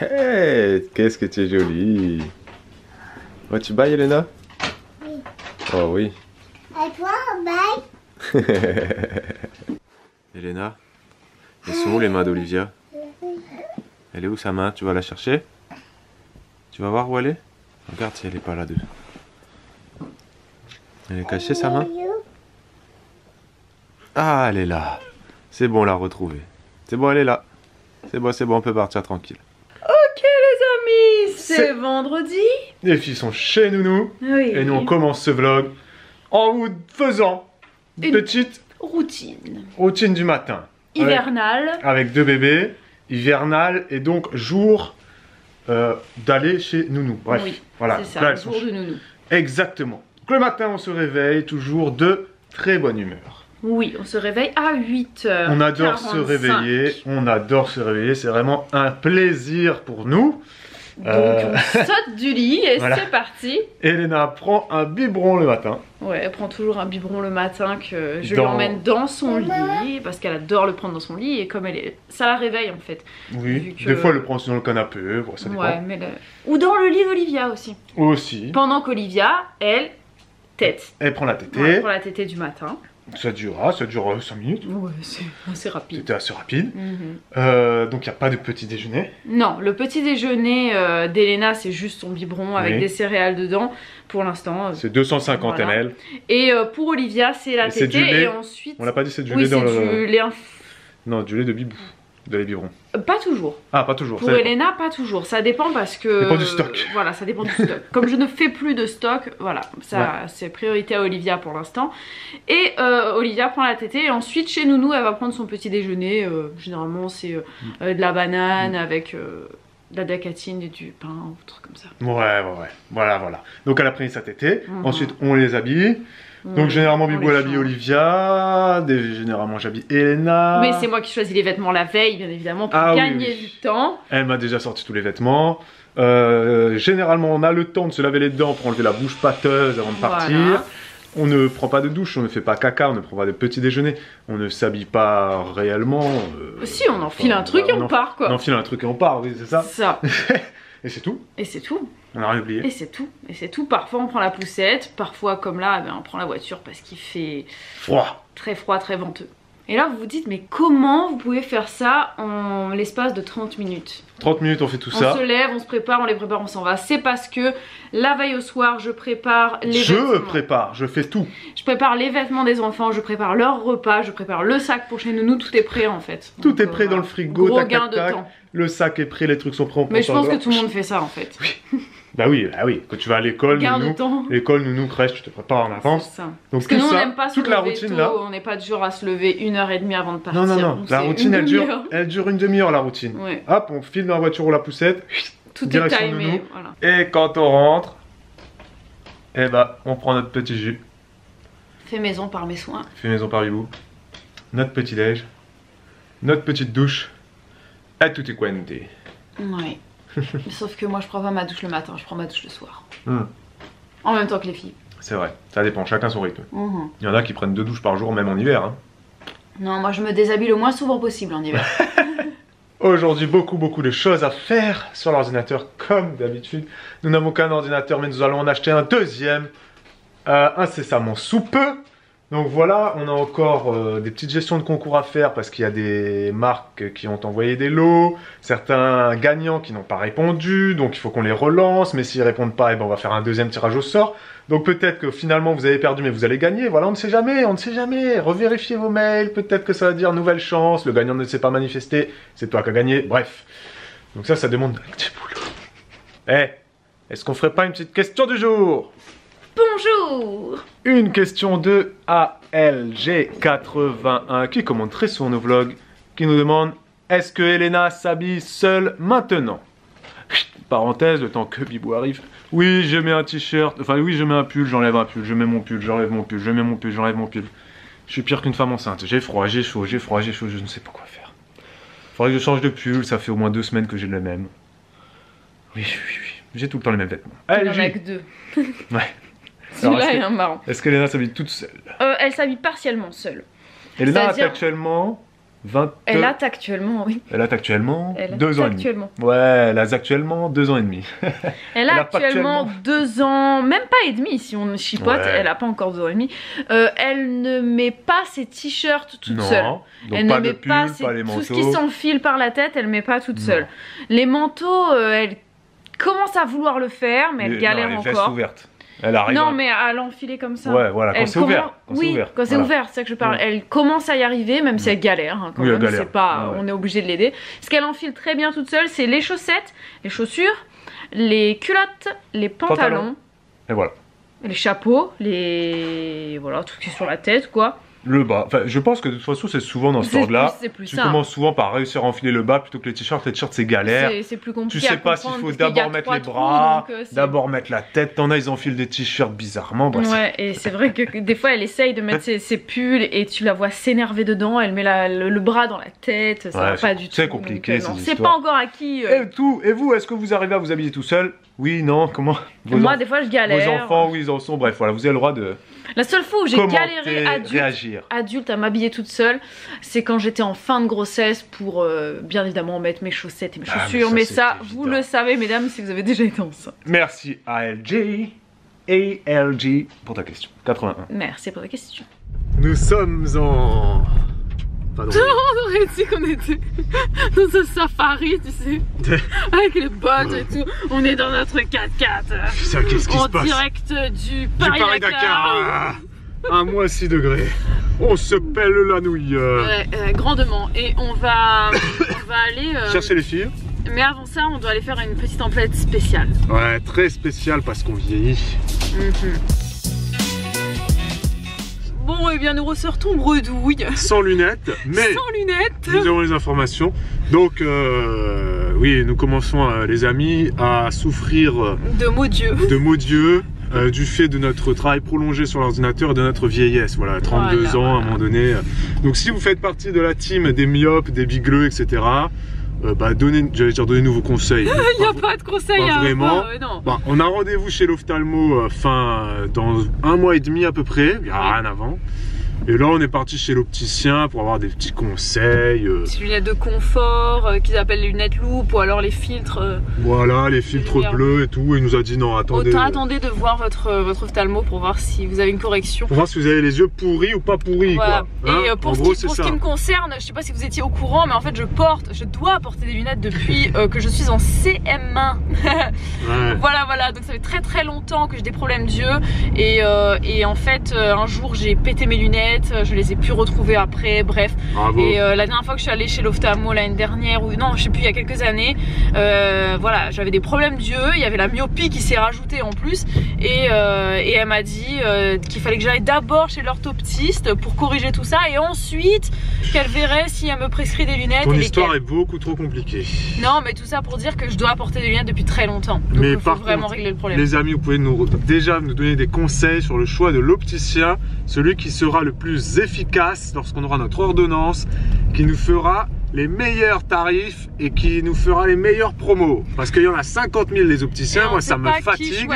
Hey, qu'est-ce que tu es jolie. Oh, tu bailles, Elena? Oui. Oh oui. Et toi, bye. Elena, elles sont où les mains d'Olivia? Elle est où sa main? Tu vas la chercher? Tu vas voir où elle est? Regarde si elle est pas là-dessus. Elle est cachée sa main? Ah, elle est là. C'est bon, on l'a retrouvée. C'est bon, elle est là. C'est bon, on peut partir tranquille. Ok les amis, c'est vendredi. Les filles sont chez Nounou. Oui. Et nous on commence ce vlog en vous faisant une petite routine du matin. Hivernale. Avec deux bébés, hivernale et donc jour d'aller chez Nounou. Bref, oui, voilà. C'est ça, là, jour de Nounou. Exactement. Donc, le matin on se réveille toujours de très bonne humeur. Oui, on se réveille à 8h. On adore se réveiller, c'est vraiment un plaisir pour nous. Donc on saute du lit et voilà. c'est parti. Elena prend un biberon le matin. Ouais, elle prend toujours un biberon le matin que je lui emmène dans son lit parce qu'elle adore le prendre dans son lit et comme ça la réveille en fait. Oui, des fois elle le prend sur le canapé, bon, ça dépend. Ouais, mais ou dans le lit d'Olivia aussi. Aussi. Pendant qu'Olivia, elle tète. Elle prend la tétée. Ouais, elle prend la tétée du matin. Ça dure 5 minutes. Ouais, c'est assez rapide. C'était assez rapide. Donc il n'y a pas de petit déjeuner. Non, le petit déjeuner d'Elena, c'est juste son biberon avec des céréales dedans. Pour l'instant. C'est 250 ml. Et pour Olivia, c'est la tétée. Et ensuite. On l'a pas dit, c'est du lait dans le. Du lait Non, du lait de bibou. De lait biberon. Pas toujours. Ah, pas toujours. Pour Elena, pas toujours. Ça dépend parce que. Ça dépend du stock. Voilà, ça dépend du stock. Comme je ne fais plus de stock, voilà, ça c'est priorité à Olivia pour l'instant. Et Olivia prend la tétée et ensuite chez Nounou, elle va prendre son petit déjeuner. Généralement, c'est de la banane avec de la dacatine et du pain, ou des trucs comme ça. Ouais. Voilà. Donc elle a pris sa tétée. Ensuite, on les habille. Donc généralement Bibou elle habille Olivia, généralement j'habille Elena. Mais c'est moi qui choisis les vêtements la veille bien évidemment pour gagner du temps. Elle m'a déjà sorti tous les vêtements. Généralement on a le temps de se laver les dents pour enlever la bouche pâteuse avant de partir. Voilà. On ne prend pas de douche, on ne fait pas caca, on ne prend pas de petit déjeuner, on ne s'habille pas réellement. Si on enfile un truc et on part quoi. On enfile un truc et on part, oui c'est ça. Ça. Et c'est tout. Et c'est tout. On a rien oublié. Et c'est tout. Et c'est tout. Parfois on prend la poussette, parfois comme là, ben, on prend la voiture parce qu'il fait froid, très venteux. Et là vous vous dites mais comment vous pouvez faire ça en l'espace de 30 minutes? 30 minutes on fait tout ça. On se lève, on se prépare, on les prépare, on s'en va. C'est parce que la veille au soir je prépare les vêtements. Je fais tout. Je prépare les vêtements des enfants, je prépare leur repas, je prépare le sac pour chez Nounou, tout est prêt en fait. Tout est prêt dans le frigo, gros gain de temps. Le sac est prêt, les trucs sont prêts. Mais je pense que tout le monde fait ça en fait. Oui. Bah oui. Quand tu vas à l'école, Nounou, crèche, tu te prépares en avance. C'est ça. Donc parce que nous on n'aime pas se lever la routine tôt, là. On n'est pas du genre à se lever 1h30 avant de partir. Non. La routine elle dure une demi-heure la routine. Ouais. Hop, on file dans la voiture ou la poussette. Tout est timé. Voilà. Et quand on rentre, eh bah on prend notre petit jus. Fait maison par mes soins. Fait maison par Bibou. Notre petit déj. Notre petite douche. Et tout est quanti. Ouais. Sauf que moi je prends pas ma douche le matin, je prends ma douche le soir. En même temps que les filles. C'est vrai, ça dépend, chacun son rythme. Il y en a qui prennent 2 douches par jour, même en hiver. Hein. Non, moi je me déshabille le moins souvent possible en hiver. Aujourd'hui, beaucoup de choses à faire sur l'ordinateur, comme d'habitude. Nous n'avons qu'un ordinateur, mais nous allons en acheter un deuxième incessamment sous peu. Donc voilà, on a encore des petites gestions de concours à faire parce qu'il y a des marques qui ont envoyé des lots, certains gagnants qui n'ont pas répondu, donc il faut qu'on les relance, mais s'ils répondent pas, eh ben on va faire un deuxième tirage au sort. Donc peut-être que finalement vous avez perdu mais vous allez gagner, voilà, on ne sait jamais, revérifiez vos mails, peut-être que ça va dire nouvelle chance, le gagnant ne s'est pas manifesté, c'est toi qui as gagné, bref. Donc ça demande un petit boulot. Est-ce qu'on ferait pas une petite question du jour ? Bonjour. Une question de ALG81 qui commente très souvent nos vlogs, qui nous demande: est-ce que Elena s'habille seule maintenant? Parenthèse, le temps que Bibou arrive. Oui, je mets un t-shirt, enfin oui, je mets un pull, j'enlève un pull, je mets mon pull, j'enlève mon pull, je mets mon pull, j'enlève mon pull. Je suis pire qu'une femme enceinte, j'ai froid, j'ai chaud, je ne sais pas quoi faire. Faudrait que je change de pull, ça fait au moins 2 semaines que j'ai le même. Oui, j'ai tout le temps les mêmes vêtements. Il y en a que 2. Ouais. Celui-là est un marrant. Est-ce qu'Elena s'habille toute seule? Elle s'habille partiellement seule. Elena a actuellement 20... Elle a actuellement, oui. Elle a actuellement Elle a 2 ans actuellement. et demi. Ouais, elle a actuellement 2 ans et demi. Elle a a pas actuellement 2 ans, même pas et demi si on chipote, Ouais. elle a pas encore 2 ans et demi. Elle ne met pas ses t-shirts toute seule. Donc Elle pas ne de met pull, pas pas les manteaux. tout ce qui s'enfile par la tête, elle met pas toute Non. seule. Les manteaux, elle commence à vouloir le faire, mais elle galère les vestes encore. ouvertes. Elle arrive Non, à... mais à l'enfiler comme ça. Ouais, voilà, quand Elle c'est ouvert. commence- Oui, quand c'est Voilà. ouvert, c'est ça que je parle. Ouais. Elle commence à y arriver, même si elle galère. Hein, quand Oui, elle même, galère. c'est pas, Ouais. on est obligé de l'aider. Ce qu'elle enfile très bien toute seule, c'est les chaussettes, les chaussures, les culottes, les pantalons, Et voilà. les chapeaux, les voilà, tout ce qui est sur la tête, quoi. Le bas. Enfin, je pense que de toute façon, c'est souvent dans ce C'est ordre-là. plus- c'est plus Tu simple. commences souvent par réussir à enfiler le bas plutôt que les t-shirts. Les t-shirts, c'est galère. C'est plus Tu compliqué. sais à pas s'il comprendre faut parce qu'il y a d'abord mettre 3 les trous, bras, donc, c'est- d'abord mettre la tête. T'en as, ils enfilent des t-shirts bizarrement. Bref, Ouais, et c'est vrai que des fois elle essaye de mettre ses pulls et tu la vois s'énerver dedans, elle met le bras dans la tête, ça Ouais, va pas du tout. c'est compliqué, donc, non, ces c'est pas histoires. encore acquis. Et vous, est-ce que vous arrivez à vous habiller tout seul? Oui, non, comment? Moi, des fois, je galère. Vos enfants, où ils en sont? Bref, voilà, vous avez le droit de La seule fois où j'ai commenter, galéré réagir. adulte à m'habiller toute seule, c'est quand j'étais en fin de grossesse pour bien évidemment mettre mes chaussettes et mes Ah, mais chaussures. ça, mais c'est ça, évident. vous le savez, mesdames, si vous avez déjà été enceinte. Merci ALG pour ta question. 81. Merci pour la question. Nous sommes en... Pas drôle. On aurait dit qu'on était dans un safari, tu sais, avec les bottes et tout. On est dans notre 4x4. Putain, qu'est-ce qui En se passe? direct du Du Paris-Dakar. À moins 6 degrés. On se pèle la nouille. Ouais, grandement. Et on va aller. Chercher les filles. Mais avant ça, on doit aller faire une petite emplette spéciale. Ouais, très spécial parce qu'on vieillit. Bon, et bien nous ressortons bredouille. Sans lunettes, mais Sans lunettes. nous avons les informations. Donc, oui, nous commençons, les amis, à souffrir De mots Dieu. de maux d'yeux du fait de notre travail prolongé sur l'ordinateur et de notre vieillesse. Voilà, 32 Voilà, ans à un moment donné. Donc, si vous faites partie de la team des myopes, des bigleux, etc., bah, donnez-nous vos conseils. Il n'y a pas de conseil Pas à vraiment. avoir, non. Bah, on a rendez-vous chez l'ophtalmo dans 1 mois et demi à peu près, il n'y a rien avant. Et là on est parti chez l'opticien pour avoir des petits conseils. Des lunettes de confort qu'ils appellent les lunettes loupe ou alors les filtres. Voilà, les filtres lumière. bleus et tout. Il nous a dit non, attendez. Autant attendez de voir votre ophtalmo pour voir si vous avez une correction. Pour voir si vous avez les yeux pourris ou pas pourris. Voilà. Quoi. Hein, Et pour, en ce, gros, qui, c'est pour ce ça. qui me concerne, je sais pas si vous étiez au courant, mais en fait je dois porter des lunettes depuis que je suis en CM1. Ouais. Voilà, donc ça fait très longtemps que j'ai des problèmes d'yeux et en fait un jour j'ai pété mes lunettes, je les ai pu retrouver après, bref. Bravo. Et la dernière fois que je suis allée chez l'ophtalmo l'année dernière, ou non je sais plus, il y a quelques années, voilà, j'avais des problèmes d'yeux, il y avait la myopie qui s'est rajoutée en plus et elle m'a dit qu'il fallait que j'aille d'abord chez l'orthoptiste pour corriger tout ça et ensuite qu'elle verrait si elle me prescrit des lunettes. Ton et histoire lesquelles. est beaucoup trop compliquée. Non mais tout ça pour dire que je dois porter des lunettes depuis très longtemps, donc Mais il faut par vraiment contre, régler le problème. les amis, vous pouvez déjà nous donner des conseils sur le choix de l'opticien, celui qui sera le plus efficace lorsqu'on aura notre ordonnance, qui nous fera les meilleurs tarifs et qui nous fera les meilleures promos. Parce qu'il y en a 50 000 les opticiens, moi ça me fatigue.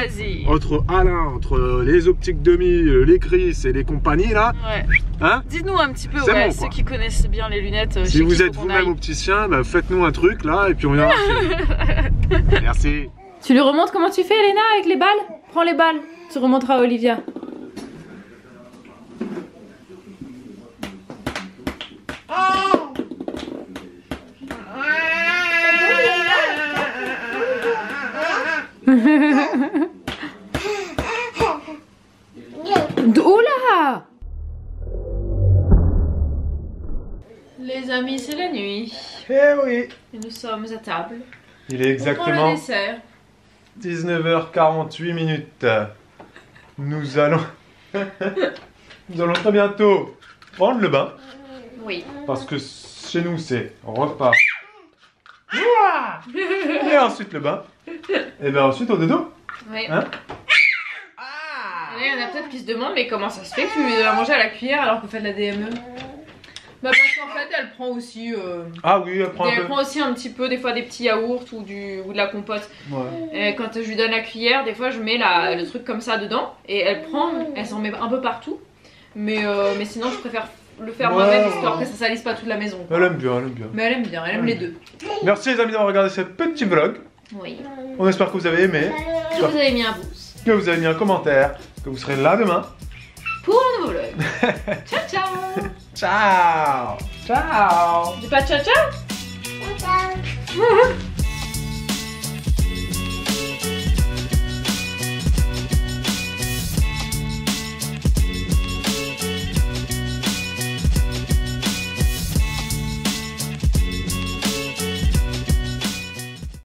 Entre Alain, entre les optiques demi, les Chris et les compagnies là, Ouais. hein? Dites-nous un petit peu, C'est ouais, bon, ceux quoi. qui connaissent bien les lunettes. Si chez vous qui êtes faut qu'on vous-même aille. opticien, bah, faites-nous un truc là et puis on ira chez vous. Merci. Tu lui remontes comment tu fais, Elena, avec les balles? Prends les balles, tu remonteras à Olivia. Oula! Les amis, c'est la nuit Eh oui. et nous sommes à table. Il est On prend exactement le dessert. 19h48 minutes. Nous allons très bientôt prendre le bain Oui. parce que chez nous c'est repas. Et ensuite le bain. Et bien ensuite au dodo. Oui. Hein? Il y en a peut-être qui se demandent mais comment ça se fait que tu la manger à la cuillère alors qu'on fait de la DME? Bah parce qu'en fait elle prend aussi Ah oui, elle prend un elle peu. prend aussi un petit peu des fois des petits yaourts ou de la compote. Ouais. Et quand je lui donne la cuillère, des fois je mets le truc comme ça dedans et elle prend, elle s'en met un peu partout. Mais sinon je préfère le faire Ouais. moi-même histoire que ça salisse pas toute la maison. quoi. Elle aime bien, elle aime bien. Mais elle aime bien, elle aime les deux. Merci les amis d'avoir regardé ce petit vlog. Oui. On espère que vous avez aimé, Que vous avez mis un pouce que vous avez mis un commentaire, que vous serez là demain. pour un nouveau vlog. Ciao ciao. Ciao. Ciao. Dis pas ciao ciao.